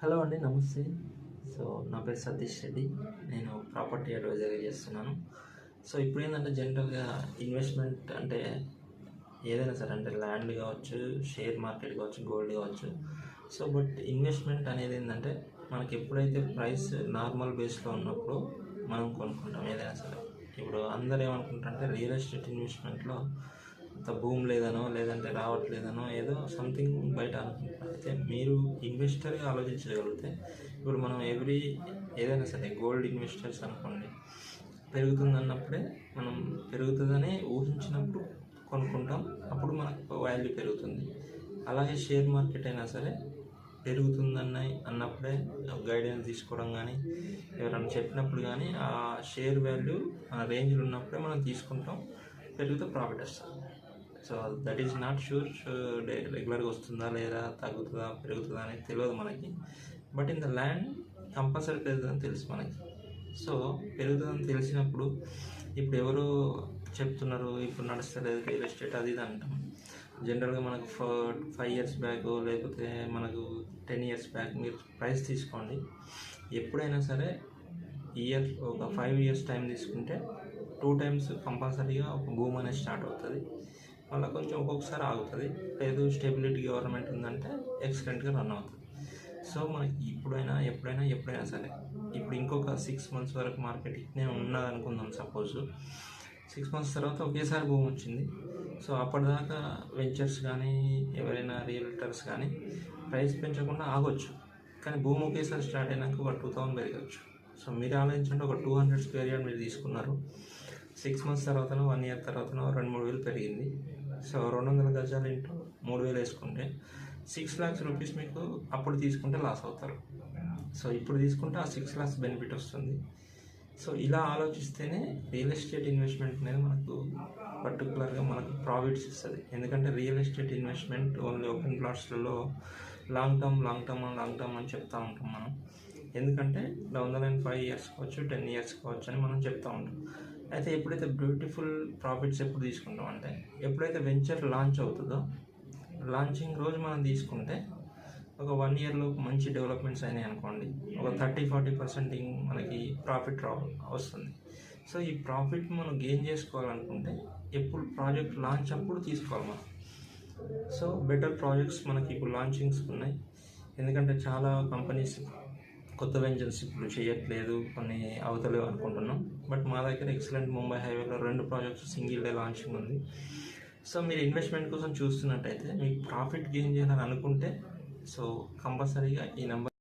Hello అండి, నమస్తే. So నా పేరు సతీష్ రెడ్డి. నేను ప్రాపర్టీ అడ్వైజరీ చేస్తున్నాను. సో ఇప్పుడు ఏంటంటే జనరల్గా ఇన్వెస్ట్మెంట్ అంటే ఏదైనా సరే, అంటే ల్యాండ్ కావచ్చు, షేర్ మార్కెట్ కావచ్చు, గోల్డ్ కావచ్చు. సో బట్ ఇన్వెస్ట్మెంట్ అనేది ఏంటంటే మనకి ఎప్పుడైతే ప్రైస్ నార్మల్ బేస్లో ఉన్నప్పుడు మనం కొనుక్కుంటాం ఏదైనా సరే. ఇప్పుడు అందరూ ఏమనుకుంటారంటే రియల్ ఎస్టేట్ ఇన్వెస్ట్మెంట్లో అంత భూమి లేదనో, లేదంటే రావట్లేదనో, ఏదో సంథింగ్ బయట అనుకుంటున్నారు. అయితే మీరు ఇన్వెస్టర్గా ఆలోచించగలిగితే, ఇప్పుడు మనం ఏదైనా సరే గోల్డ్ ఇన్వెస్టర్స్ అనుకోండి, పెరుగుతుందన్నప్పుడే మనం పెరుగుతుందని ఊహించినప్పుడు కొనుక్కుంటాం, అప్పుడు మనకు వాల్యూ పెరుగుతుంది. అలాగే షేర్ మార్కెట్ అయినా సరే అన్నప్పుడే గైడెన్స్ తీసుకోవడం కానీ, ఎవరైనా చెప్పినప్పుడు కానీ ఆ షేర్ వాల్యూ ఆ రేంజ్లో ఉన్నప్పుడే మనం తీసుకుంటాం, పెరిగితే ప్రాఫిట్ వస్తుంది. So that is not sure రెగ్యులర్గా వస్తుందా లేదా, తగ్గుతుందా పెరుగుతుందా అనేది తెలియదు మనకి. But in the land compulsory పెరుగుతుందని తెలుసు మనకి. సో పెరుగుతుందని తెలిసినప్పుడు ఇప్పుడు ఎవరు చెప్తున్నారు ఇప్పుడు నడుస్తలేదు రియల్ ఎస్టేట్ అది ఇది అంటాం. జనరల్గా మనకు 5 years బ్యాక్ లేకపోతే మనకు 10 years బ్యాక్ మీరు ప్రైస్ తీసుకోండి. ఎప్పుడైనా సరే ఒక 5 years టైం తీసుకుంటే 2 times కంపల్సరీగా ఒక భూమి అనేది స్టార్ట్ అవుతుంది. మళ్ళీ కొంచెం ఒక్కొక్కసారి ఆగుతుంది. లేదు స్టెబిలిటీ గవర్నమెంట్ ఉందంటే ఎక్సలెంట్గా రన్ అవుతుంది. సో మనకి ఎప్పుడైనా సరే, ఇప్పుడు ఇంకొక 6 months వరకు మార్కెట్ ఇట్నే ఉన్నదనుకుందాం. సపోజ్ 6 months తర్వాత ఒకేసారి భూమి వచ్చింది. సో అప్పటిదాకా వెంచర్స్ కానీ ఎవరైనా రియల్టర్స్ కానీ ప్రైస్ పెంచకుండా ఆగొచ్చు. కానీ భూమి ఒకేసారి స్టార్ట్ అయినాక ఒక 2000 పెరగచ్చు. సో మీరు ఆలోచించండి, ఒక 200 square yard మీరు తీసుకున్నారు, 6 months తర్వాతనో 1 year తర్వాతనో 2-3 వేలు పెరిగింది. సో 200 గజాలు ఇంటూ 3000 వేసుకుంటే 6 lakhs rupees మీకు అప్పుడు తీసుకుంటే లాస్ అవుతారు. సో ఇప్పుడు తీసుకుంటే ఆ 6 lakhs బెనిఫిట్ వస్తుంది. సో ఇలా ఆలోచిస్తేనే రియల్ ఎస్టేట్ ఇన్వెస్ట్మెంట్ అనేది మనకు పర్టికులర్గా మనకు ప్రాఫిట్స్ ఇస్తుంది. ఎందుకంటే real estate investment only open ప్లాట్స్లలో లాంగ్ టర్మ్ అని చెప్తూ ఉంటాం మనం. ఎందుకంటే డౌన్ ద లైన్ 5 years కావచ్చు, 10 years కావచ్చు అని మనం చెప్తూ ఉంటాం. అయితే ఎప్పుడైతే బ్యూటిఫుల్ ప్రాఫిట్స్ ఎప్పుడు తీసుకుంటాం అంటే, ఎప్పుడైతే వెంచర్ లాంచ్ అవుతుందో, లాంచింగ్ రోజు మనం తీసుకుంటే ఒక 1 yearలో మంచి డెవలప్మెంట్స్ అయినాయి అనుకోండి, ఒక 30-40% మనకి ప్రాఫిట్ వస్తుంది. సో ఈ ప్రాఫిట్ మనం గెయిన్ చేసుకోవాలనుకుంటే ఎప్పుడు ప్రాజెక్ట్ లాంచ్ అప్పుడు తీసుకోవాలి మనం. సో బెటర్ ప్రాజెక్ట్స్ మనకి ఇప్పుడు లాంచింగ్స్ ఉన్నాయి. ఎందుకంటే చాలా కంపెనీస్ కొత్త వెంచర్స్ ఇప్పుడు చేయట్లేదు, కొన్ని అవతలేవు అనుకుంటున్నాం. బట్ మా దగ్గర ఎక్సలెంట్ ముంబై హైవేలో 2 ప్రాజెక్ట్స్ సింగిల్ డే లాంచింగ్ ఉంది. సో మీరు ఇన్వెస్ట్మెంట్ కోసం చూస్తున్నట్టయితే, మీకు ప్రాఫిట్ గెయిన్ చేయాలని అనుకుంటే, సో కంపల్సరీగా ఈ నెంబర్